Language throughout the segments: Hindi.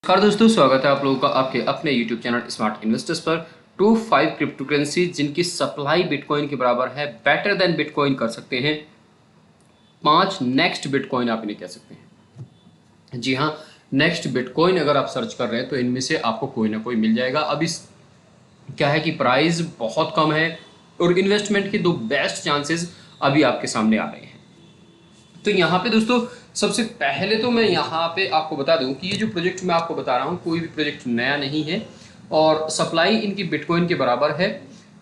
नमस्कार दोस्तों, स्वागत है आप लोगों का आपके अपने YouTube चैनल स्मार्ट इन्वेस्टर्स पर। टॉप 5 क्रिप्टो करेंसी जिनकी सप्लाई बिटकॉइन के बराबर है, बेटर देन बिटकॉइन कर सकते हैं। 5 नेक्स्ट बिटकॉइन आप इन्हें कह सकते हैं। जी हाँ, नेक्स्ट बिटकॉइन अगर आप सर्च कर रहे हैं तो इनमें से आपको कोई ना कोई मिल जाएगा। अब इस क्या है कि प्राइस बहुत कम है और इन्वेस्टमेंट के 2 बेस्ट चांसेस अभी आपके सामने आ रहे हैं। तो यहाँ पे दोस्तों सबसे पहले तो मैं यहाँ पे आपको बता दूं कि ये जो प्रोजेक्ट मैं आपको बता रहा हूँ कोई भी प्रोजेक्ट नया नहीं है और सप्लाई इनकी बिटकॉइन के बराबर है।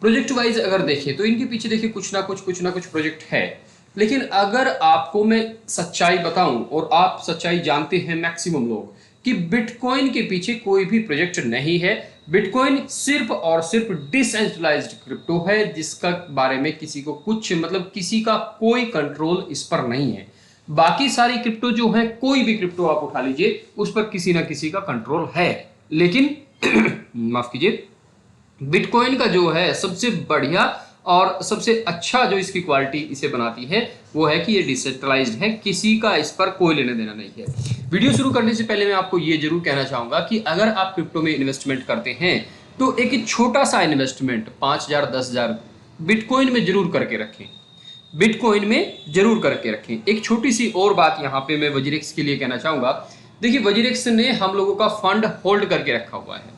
प्रोजेक्ट वाइज अगर देखें तो इनके पीछे देखिए कुछ ना कुछ प्रोजेक्ट है। लेकिन अगर आपको मैं सच्चाई बताऊं, और आप सच्चाई जानते हैं मैक्सिमम लोग, कि बिटकॉइन के पीछे कोई भी प्रोजेक्ट नहीं है। बिटकॉइन सिर्फ और सिर्फ डिसेंट्रलाइज्ड क्रिप्टो है जिसका बारे में किसी को कुछ किसी का कोई कंट्रोल इस पर नहीं है। बाकी सारी क्रिप्टो जो है, कोई भी क्रिप्टो आप उठा लीजिए, उस पर किसी ना किसी का कंट्रोल है। लेकिन माफ कीजिए, बिटकॉइन का जो है सबसे बढ़िया और सबसे अच्छा जो इसकी क्वालिटी इसे बनाती है वो है कि ये डिसेंट्रलाइज्ड है, किसी का इस पर कोई लेना देना नहीं है। वीडियो शुरू करने से पहले मैं आपको ये जरूर कहना चाहूंगा कि अगर आप क्रिप्टो में इन्वेस्टमेंट करते हैं तो एक छोटा सा इन्वेस्टमेंट 5,000 10,000 बिटकॉइन में जरूर करके रखें। बिटकॉइन में जरूर करके रखें। एक छोटी सी और बात यहाँ पे मैं वजीरेक्स के लिए कहना चाहूंगा। देखिए, वजीरेक्स ने हम लोगों का फंड होल्ड करके रखा हुआ है,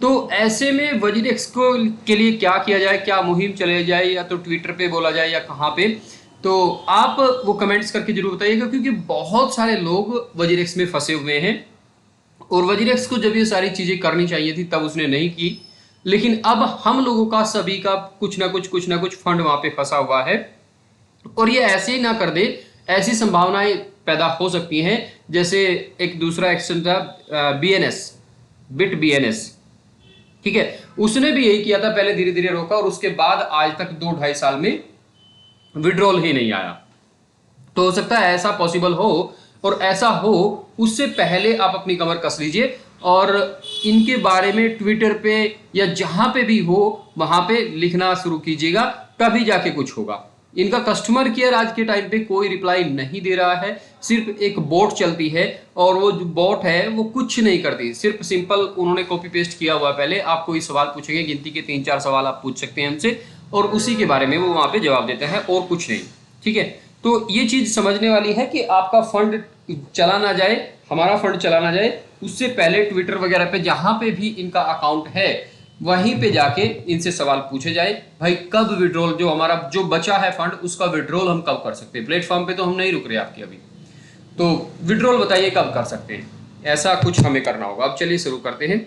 तो ऐसे में वजीरेक्स को के लिए क्या किया जाए, क्या मुहिम चले जाए, या तो ट्विटर पे बोला जाए या कहाँ पे, तो आप वो कमेंट्स करके जरूर बताइएगा। क्योंकि बहुत सारे लोग वजीरेक्स में फंसे हुए हैं और वजीरेक्स को जब ये सारी चीजें करनी चाहिए थी तब उसने नहीं की। लेकिन अब हम लोगों का सभी का कुछ ना कुछ फंड वहां पे फंसा हुआ है और ये ऐसे ही ना कर दे, ऐसी संभावनाएं पैदा हो सकती हैं। जैसे एक दूसरा एक्सचेंज था बीएनएस, बिट बीएनएस, ठीक है, उसने भी यही किया था, पहले धीरे धीरे रोका और उसके बाद आज तक 2-2.5 साल में विड्रॉल ही नहीं आया। तो हो सकता है ऐसा पॉसिबल हो, और ऐसा हो उससे पहले आप अपनी कमर कस लीजिए और इनके बारे में ट्विटर पे या जहां पे भी हो वहां पे लिखना शुरू कीजिएगा, तभी जाके कुछ होगा। इनका कस्टमर केयर आज के टाइम पे कोई रिप्लाई नहीं दे रहा है, सिर्फ एक बोट चलती है और वो जो बोट है वो कुछ नहीं करती, सिर्फ सिंपल उन्होंने कॉपी पेस्ट किया हुआ। पहले आप कोई सवाल पूछेंगे, गिनती के 3-4 सवाल आप पूछ सकते हैं हमसे और उसी के बारे में वो वहां पे जवाब देते हैं और कुछ नहीं, ठीक है। तो ये चीज समझने वाली है कि आपका फंड चला ना जाए, हमारा फंड चला ना जाए, उससे पहले ट्विटर वगैरह पे जहां पे भी इनका अकाउंट है वहीं पे जाके इनसे सवाल पूछे जाए, भाई कब विड्रॉल, जो हमारा जो बचा है फंड उसका विड्रॉल हम कब कर सकते हैं। प्लेटफॉर्म पे तो हम नहीं रुक रहे आपके अभी, तो विड्रॉल बताइए कब कर सकते हैं, ऐसा कुछ हमें करना होगा। अब चलिए शुरू करते हैं।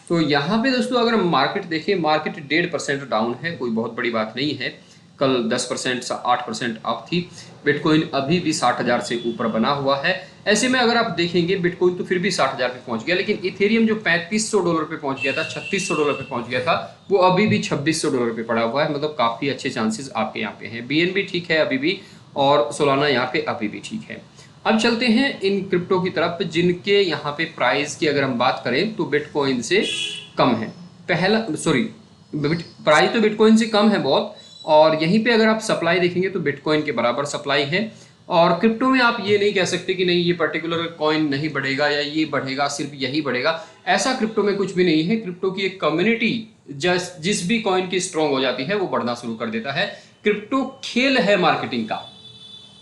तो यहाँ पे दोस्तों अगर हम मार्केट देखें, मार्केट 1.5% डाउन है, कोई बहुत बड़ी बात नहीं है। कल 10% 8% अप थी। बिटकॉइन अभी भी 60,000 से ऊपर बना हुआ है। ऐसे में अगर आप देखेंगे बिटकॉइन तो फिर भी 60,000 पे पहुंच गया, लेकिन इथेरियम जो $3500 पे पहुंच गया था, $3600 पे पहुंच गया था, वो अभी भी $2600 पे पड़ा हुआ है। मतलब काफी अच्छे चांसेस आपके यहाँ पे हैं। बीएनबी ठीक है अभी भी, और सोलाना यहाँ पे अभी भी ठीक है। अब चलते हैं इन क्रिप्टो की तरफ जिनके यहाँ पे प्राइस की अगर हम बात करें तो बिटकॉइन से कम है। प्राइस तो बिटकॉइन से कम है बहुत, और यहीं पे अगर आप सप्लाई देखेंगे तो बिटकॉइन के बराबर सप्लाई है। और क्रिप्टो में आप ये नहीं कह सकते कि नहीं ये पर्टिकुलर कॉइन नहीं बढ़ेगा या ये बढ़ेगा, सिर्फ यही बढ़ेगा, ऐसा क्रिप्टो में कुछ भी नहीं है। क्रिप्टो की एक कम्युनिटी जिस भी कॉइन की स्ट्रॉन्ग हो जाती है वो बढ़ना शुरू कर देता है। क्रिप्टो खेल है मार्केटिंग का,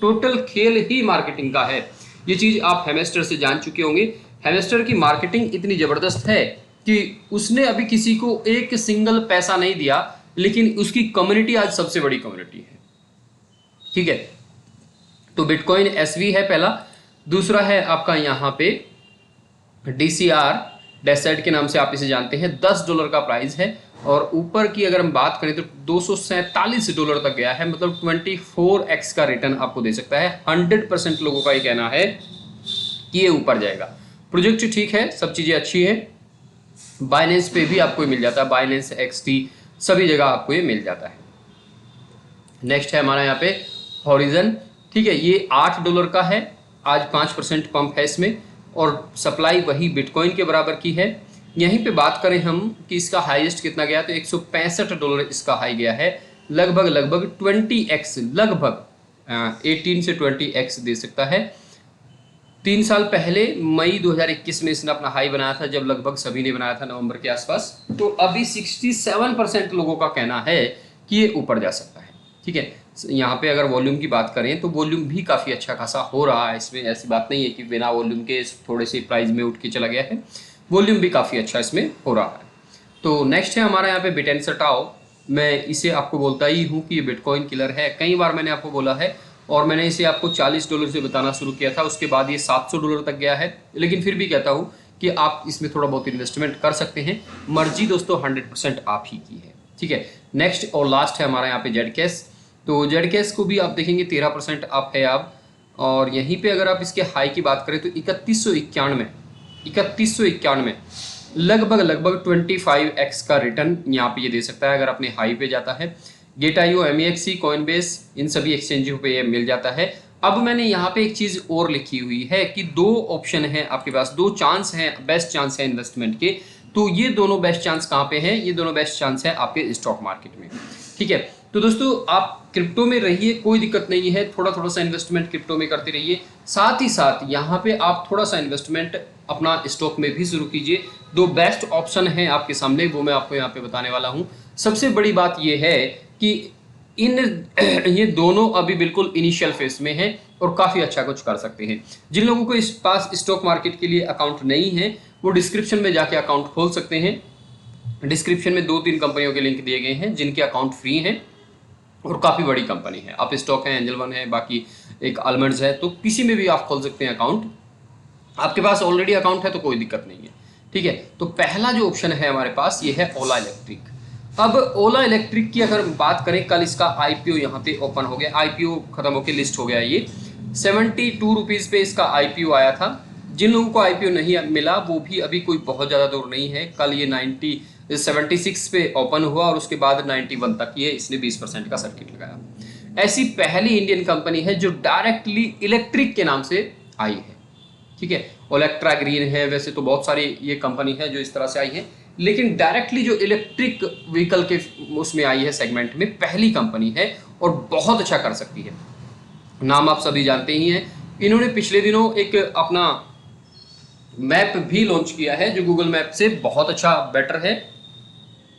टोटल खेल ही मार्केटिंग का है। ये चीज आप हेमेस्टर से जान चुके होंगे। हेमेस्टर की मार्केटिंग इतनी जबरदस्त है कि उसने अभी किसी को एक सिंगल पैसा नहीं दिया, लेकिन उसकी कम्युनिटी आज सबसे बड़ी कम्युनिटी है, ठीक है। तो बिटकॉइन एसवी है पहला। दूसरा है आपका यहाँ पे डीसीआर, डेसेड के नाम से आप इसे जानते हैं। $10 का प्राइस है और ऊपर की अगर हम बात करें तो $247 तक गया है। मतलब 24x का रिटर्न आपको दे सकता है। 100% लोगों का ये कहना है कि ये ऊपर जाएगा। प्रोजेक्ट ठीक है, सब चीजें अच्छी है। बाइनेंस पे भी आपको मिल जाता है, बाइनेंस XT सभी जगह आपको ये मिल जाता है। नेक्स्ट है हमारा यहाँ पे हॉरिजन, ठीक है, ये $8 का है। आज 5% पंप है इसमें और सप्लाई वही बिटकॉइन के बराबर की है। यहीं पे बात करें हम कि इसका हाईएस्ट कितना गया तो $165 इसका हाई गया है। लगभग 20x, लगभग 18 से 20x दे सकता है। 3 साल पहले मई 2021 में इसने अपना हाई बनाया था, जब लगभग सभी ने बनाया था नवंबर के आसपास। तो अभी 67% लोगों का कहना है कि ये ऊपर जा सकता है। ठीक है, यहाँ पे अगर वॉल्यूम की बात करें तो वॉल्यूम भी काफ़ी अच्छा खासा हो रहा है इसमें, ऐसी बात नहीं है कि बिना वॉल्यूम के थोड़े से प्राइस में उठ के चला गया है, वॉल्यूम भी काफ़ी अच्छा इसमें हो रहा है। तो नेक्स्ट है हमारा यहाँ पे बिटेंसर टाओ। मैं इसे आपको बोलता ही हूँ कि ये बिटकॉइन किलर है, कई बार मैंने आपको बोला है, और मैंने इसे आपको $40 से बताना शुरू किया था, उसके बाद ये $700 तक गया है। लेकिन फिर भी कहता हूँ कि आप इसमें थोड़ा बहुत इन्वेस्टमेंट कर सकते हैं, मर्जी दोस्तों 100% आप ही की है। ठीक है, नेक्स्ट और लास्ट है हमारा यहाँ पे जेडकेस। तो जेडकेस को भी आप देखेंगे 13% अप है आप, और यहीं पे अगर आप इसके हाई की बात करें तो 3191 लगभग 25x का रिटर्न यहाँ पे ये दे सकता है अगर अपने हाई पे जाता है। गेट.io, MEXC, कॉइनबेस, इन सभी एक्सचेंजों पे ये मिल जाता है। अब मैंने यहाँ पे एक चीज़ और लिखी हुई है कि 2 ऑप्शन है आपके पास, 2 चांस हैं, बेस्ट चांस है इन्वेस्टमेंट के। तो ये दोनों बेस्ट चांस कहाँ पे हैं? ये दोनों बेस्ट चांस है आपके स्टॉक मार्केट में। ठीक है, तो दोस्तों आप क्रिप्टो में रहिए, कोई दिक्कत नहीं है, थोड़ा सा इन्वेस्टमेंट क्रिप्टो में करते रहिए, साथ ही साथ यहाँ पे आप थोड़ा सा इन्वेस्टमेंट अपना स्टॉक में भी शुरू कीजिए। 2 बेस्ट ऑप्शन हैं आपके सामने, वो मैं आपको यहाँ पे बताने वाला हूँ। सबसे बड़ी बात ये है कि ये दोनों अभी बिल्कुल इनिशियल फेज में हैं और काफ़ी अच्छा कुछ कर सकते हैं। जिन लोगों को इस पास स्टॉक मार्केट के लिए अकाउंट नहीं है वो डिस्क्रिप्शन में जाके अकाउंट खोल सकते हैं। डिस्क्रिप्शन में 2-3 कंपनियों के लिंक दिए गए हैं जिनके अकाउंट फ्री हैं और काफ़ी बड़ी कंपनी है। आप स्टॉक है, एंजल वन है, बाकी एक आलमंड्स है, तो किसी में भी आप खोल सकते हैं अकाउंट। आपके पास ऑलरेडी अकाउंट है तो कोई दिक्कत नहीं है। ठीक है, तो पहला जो ऑप्शन है हमारे पास ये है ओला इलेक्ट्रिक। अब ओला इलेक्ट्रिक की अगर बात करें, कल इसका आईपीओ यहाँ पे ओपन हो गया, आईपीओ खत्म होकर लिस्ट हो गया। ये 72 रुपीज़ पे इसका आईपीओ आया था। जिन लोगों को आईपीओ नहीं मिला वो भी अभी कोई बहुत ज़्यादा दूर नहीं है। कल ये 76 पे ओपन हुआ और उसके बाद 91 तक ये इसने 20% का सर्किट लगाया। ऐसी पहली इंडियन कंपनी है जो डायरेक्टली इलेक्ट्रिक के नाम से आई है। ठीक है, ओलेक्ट्रा ग्रीन है, वैसे तो बहुत सारी ये कंपनी है जो इस तरह से आई है, लेकिन डायरेक्टली जो इलेक्ट्रिक व्हीकल के उसमें आई है सेगमेंट में, पहली कंपनी है और बहुत अच्छा कर सकती है। नाम आप सभी जानते ही हैं। इन्होंने पिछले दिनों एक अपना मैप भी लॉन्च किया है जो गूगल मैप से बहुत अच्छा बेटर है,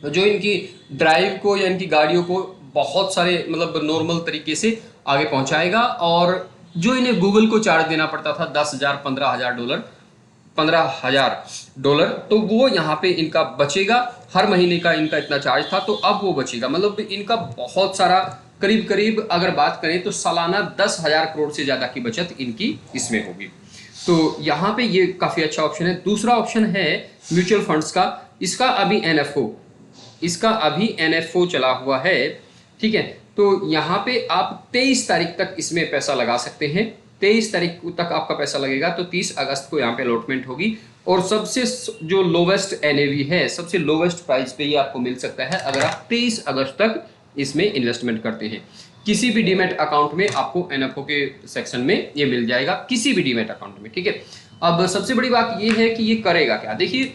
जो इनकी ड्राइव को या इनकी गाड़ियों को बहुत सारे मतलब नॉर्मल तरीके से आगे पहुंचाएगा। और जो इन्हें गूगल को चार्ज देना पड़ता था $10,000 $15,000, तो वो यहाँ पे इनका बचेगा। हर महीने का इनका इतना चार्ज था तो अब वो बचेगा। मतलब इनका बहुत सारा करीब अगर बात करें तो सालाना 10,000 करोड़ से ज़्यादा की बचत इनकी इसमें होगी। तो यहाँ पे ये काफ़ी अच्छा ऑप्शन है। दूसरा ऑप्शन है म्यूचुअल फंड्स का। इसका अभी NFO चला हुआ है। ठीक है, तो यहाँ पे आप 23 तारीख तक इसमें पैसा लगा सकते हैं। 23 तारीख तक आपका पैसा लगेगा तो 30 अगस्त को यहाँ पे अलॉटमेंट होगी। और सबसे जो लोवेस्ट NAV है, सबसे लोवेस्ट प्राइस पे ये आपको मिल सकता है अगर आप 23 अगस्त तक इसमें इन्वेस्टमेंट करते हैं। किसी भी डीमेट अकाउंट में आपको NFO के सेक्शन में ये मिल जाएगा, किसी भी डीमेट अकाउंट में। ठीक है, अब सबसे बड़ी बात ये है कि ये करेगा क्या। देखिए,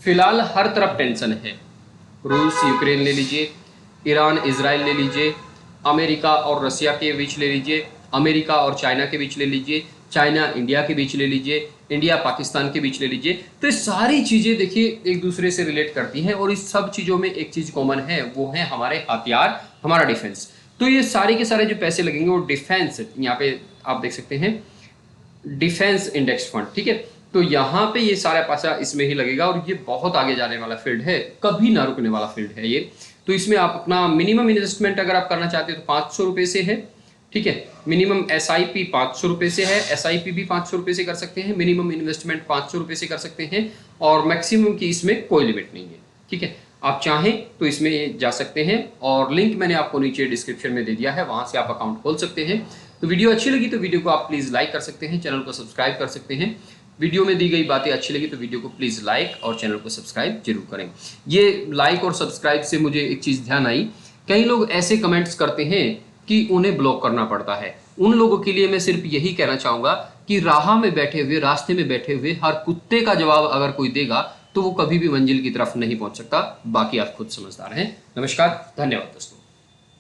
फिलहाल हर तरफ टेंशन है। रूस यूक्रेन ले लीजिए, ईरान इजराइल ले लीजिए, अमेरिका और रसिया के बीच ले लीजिए, अमेरिका और चाइना के बीच ले लीजिए, चाइना इंडिया के बीच ले लीजिए, इंडिया पाकिस्तान के बीच ले लीजिए। तो ये सारी चीज़ें देखिए एक दूसरे से रिलेट करती हैं और इस सब चीज़ों में एक चीज़ कॉमन है, वो है हमारे हथियार, हमारा डिफेंस। तो ये सारे के सारे जो पैसे लगेंगे वो डिफेंस, यहाँ पे आप देख सकते हैं डिफेंस इंडेक्स फंड। ठीक है, तो यहाँ पे ये सारा पैसा इसमें ही लगेगा और ये बहुत आगे जाने वाला फील्ड है, कभी ना रुकने वाला फील्ड है ये। तो इसमें आप अपना मिनिमम इन्वेस्टमेंट अगर आप करना चाहते हो तो 500 रुपये से है। ठीक है, मिनिमम SIP 500 रुपये से है, SIP भी 500 रुपये से कर सकते हैं, मिनिमम इन्वेस्टमेंट 500 रुपये से कर सकते हैं और मैक्सिमम की इसमें कोई लिमिट नहीं है। ठीक है, आप चाहें तो इसमें जा सकते हैं और लिंक मैंने आपको नीचे डिस्क्रिप्शन में दे दिया है, वहाँ से आप अकाउंट खोल सकते हैं। तो वीडियो अच्छी लगी तो वीडियो को आप प्लीज़ लाइक कर सकते हैं, चैनल को सब्सक्राइब कर सकते हैं। वीडियो में दी गई बातें अच्छी लगी तो वीडियो को प्लीज़ लाइक और चैनल को सब्सक्राइब जरूर करें। ये लाइक और सब्सक्राइब से मुझे एक चीज़ ध्यान आई, कई लोग ऐसे कमेंट्स करते हैं कि उन्हें ब्लॉक करना पड़ता है। उन लोगों के लिए मैं सिर्फ यही कहना चाहूँगा कि राह में बैठे हुए, रास्ते में बैठे हुए हर कुत्ते का जवाब अगर कोई देगा तो वो कभी भी मंजिल की तरफ नहीं पहुँच सकता। बाकी आप खुद समझदार हैं। नमस्कार, धन्यवाद दोस्तों।